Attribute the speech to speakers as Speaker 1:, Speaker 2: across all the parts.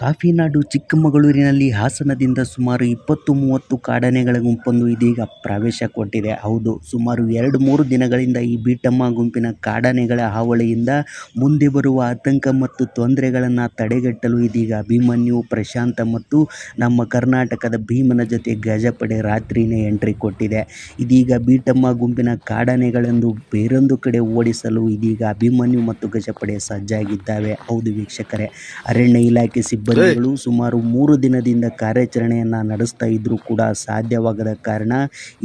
Speaker 1: ಕಾಫಿನಾಡು ಚಿಕ್ಕಮಗಳೂರಿನಲ್ಲಿ ಹಾಸನದಿಂದ ಸುಮಾರು 20-30 ಕಾಡಾನೆಗಳ ಗುಂಪೊಂದು ಇದೀಗ ಪ್ರವೇಶ ಕೊಟ್ಟಿದೆ. ಹೌದು, ಸುಮಾರು 2-3 ದಿನಗಳಿಂದ ಈ ಬೀಟಮ್ಮ ಗುಂಪಿನ ಕಾಡಾನೆಗಳ ಹಾವಳಿಯಿಂದ ಮುಂದೆ ಬರುವ ಆತಂಕ ಮತ್ತು ತೊಂದರೆಗಳನ್ನು ತಡೆಗಟ್ಟಲು ಇದೀಗ ಅಭಿಮನ್ಯು, ಪ್ರಶಾಂತ ಮತ್ತು ನಮ್ಮ ಕರ್ನಾಟಕದ ಭೀಮನ ಜೊತೆ ಗಜಪಡೆ ರಾತ್ರಿನೇ ಎಂಟ್ರಿ ಕೊಟ್ಟಿದೆ. ಇದೀಗ ಬೀಟಮ್ಮ ಗುಂಪಿನ ಕಾಡಾನೆಗಳೆಂದು ಬೇರೊಂದು ಕಡೆ ಓಡಿಸಲು ಇದೀಗ ಅಭಿಮನ್ಯು ಮತ್ತು ಗಜಪಡೆ ಸಜ್ಜಾಗಿದ್ದಾವೆ. ಹೌದು ವೀಕ್ಷಕರೇ, ಅರಣ್ಯ ಇಲಾಖೆ ಸಿಬ್ಬಂದಿಗಳು ಸುಮಾರು 3 ದಿನದಿಂದ ಕಾರ್ಯಾಚರಣೆಯನ್ನು ನಡೆಸ್ತಾ ಇದ್ರೂ ಕೂಡ ಸಾಧ್ಯವಾಗದ ಕಾರಣ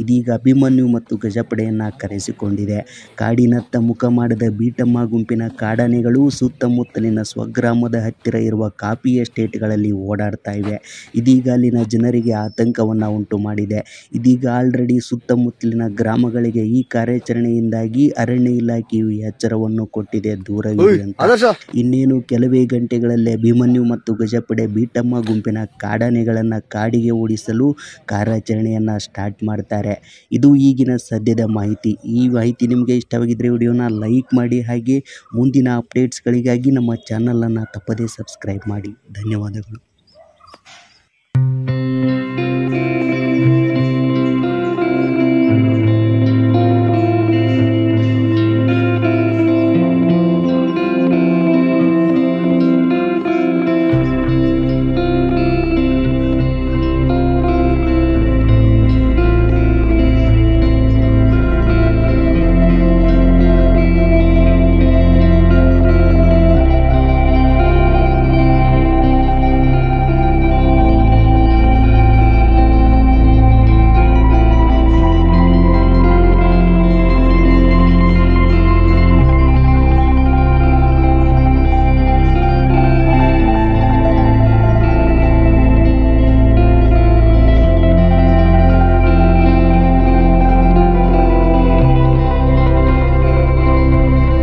Speaker 1: ಇದೀಗ ಅಭಿಮನ್ಯು ಮತ್ತು ಗಜಪಡೆಯನ್ನು ಕರೆಸಿಕೊಂಡಿದೆ. ಕಾಡಿನತ್ತ ಮುಖ ಮಾಡಿದ ಬೀಟಮ್ಮ ಗುಂಪಿನ ಕಾಡಾನೆಗಳು ಸುತ್ತಮುತ್ತಲಿನ ಸ್ವಗ್ರಾಮದ ಹತ್ತಿರ ಇರುವ ಕಾಫಿ ಎಸ್ಟೇಟ್ಗಳಲ್ಲಿ ಓಡಾಡ್ತಾ ಇವೆ. ಇದೀಗ ಅಲ್ಲಿನ ಜನರಿಗೆ ಆತಂಕವನ್ನು ಉಂಟು ಮಾಡಿದೆ. ಇದೀಗ ಆಲ್ರೆಡಿ ಸುತ್ತಮುತ್ತಲಿನ ಗ್ರಾಮಗಳಿಗೆ ಈ ಕಾರ್ಯಾಚರಣೆಯಿಂದಾಗಿ ಅರಣ್ಯ ಇಲಾಖೆಯು ಎಚ್ಚರವನ್ನು ಕೊಟ್ಟಿದೆ, ದೂರವಿದೆ ಅಂತ. ಇನ್ನೇನು ಕೆಲವೇ ಗಂಟೆಗಳಲ್ಲೇ ಅಭಿಮನ್ಯು ಮತ್ತು ಗಜಪಡೆ ಬೀಟಮ್ಮ ಗುಂಪಿನ ಕಾಡಾನೆಗಳನ್ನು ಕಾಡಿಗೆ ಓಡಿಸಲು ಕಾರ್ಯಾಚರಣೆಯನ್ನು ಸ್ಟಾರ್ಟ್ ಮಾಡ್ತಾರೆ. ಇದು ಈಗಿನ ಸದ್ಯದ ಮಾಹಿತಿ. ಈ ಮಾಹಿತಿ ನಿಮಗೆ ಇಷ್ಟವಾಗಿದ್ದರೆ ವಿಡಿಯೋನ ಲೈಕ್ ಮಾಡಿ, ಹಾಗೆ ಮುಂದಿನ ಅಪ್ಡೇಟ್ಸ್ಗಳಿಗಾಗಿ ನಮ್ಮ ಚಾನಲನ್ನು ತಪ್ಪದೇ ಸಬ್ಸ್ಕ್ರೈಬ್ ಮಾಡಿ. ಧನ್ಯವಾದಗಳು.